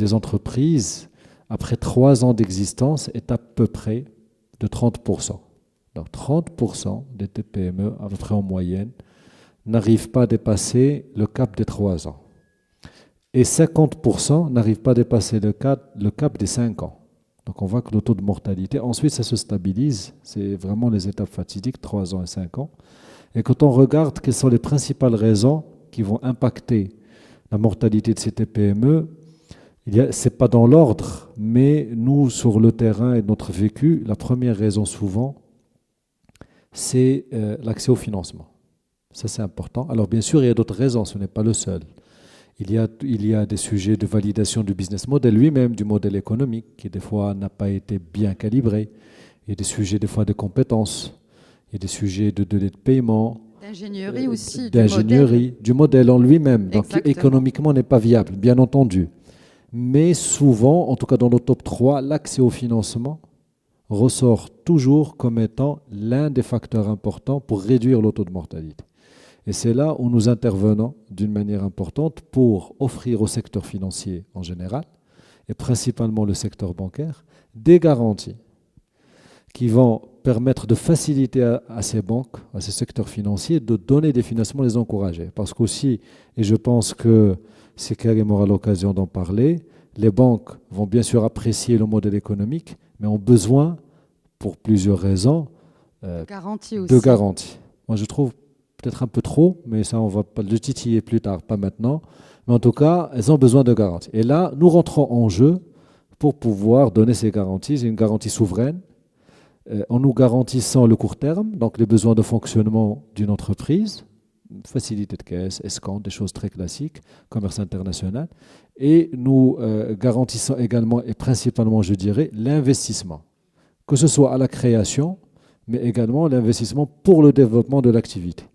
des entreprises, après 3 ans d'existence, est à peu près de 30%. Donc 30% des TPME, à peu près en moyenne, n'arrivent pas à dépasser le cap des 3 ans. Et 50% n'arrivent pas à dépasser le cap des 5 ans. Donc on voit que le taux de mortalité, ensuite ça se stabilise, c'est vraiment les étapes fatidiques, 3 ans et 5 ans. Et quand on regarde quelles sont les principales raisons qui vont impacter la mortalité de ces TPME, ce n'est pas dans l'ordre, mais nous, sur le terrain et notre vécu, la première raison souvent, c'est l'accès au financement. Ça, c'est important. Alors, bien sûr, il y a d'autres raisons, ce n'est pas le seul. Il y a des sujets de validation du business model lui-même, du modèle économique, qui des fois n'a pas été bien calibré. Il y a des sujets des fois de compétences. Il y a des sujets de délai de paiement. D'ingénierie aussi, d'ingénierie, du modèle en lui-même, donc qui Exactement. économiquement n'est pas viable, bien entendu. Mais souvent, en tout cas dans le top 3, l'accès au financement ressort toujours comme étant l'un des facteurs importants pour réduire le taux de mortalité. Et c'est là où nous intervenons d'une manière importante pour offrir au secteur financier en général, et principalement le secteur bancaire, des garanties qui vont permettre de faciliter à ces banques, à ces secteurs financiers, de donner des financements, les encourager. Parce qu'aussi, et je pense que c'est Karim aura l'occasion d'en parler, les banques vont bien sûr apprécier le modèle économique, mais ont besoin, pour plusieurs raisons, Garantie de aussi. garanties. Moi, je trouve peut-être un peu trop, mais ça, on va pas le titiller plus tard, pas maintenant. Mais en tout cas, elles ont besoin de garanties. Et là, nous rentrons en jeu pour pouvoir donner ces garanties. C'est une garantie souveraine, en nous garantissant le court terme, donc les besoins de fonctionnement d'une entreprise, facilité de caisse, escompte, des choses très classiques, commerce international, et nous garantissons également et principalement, je dirais, l'investissement, que ce soit à la création, mais également l'investissement pour le développement de l'activité.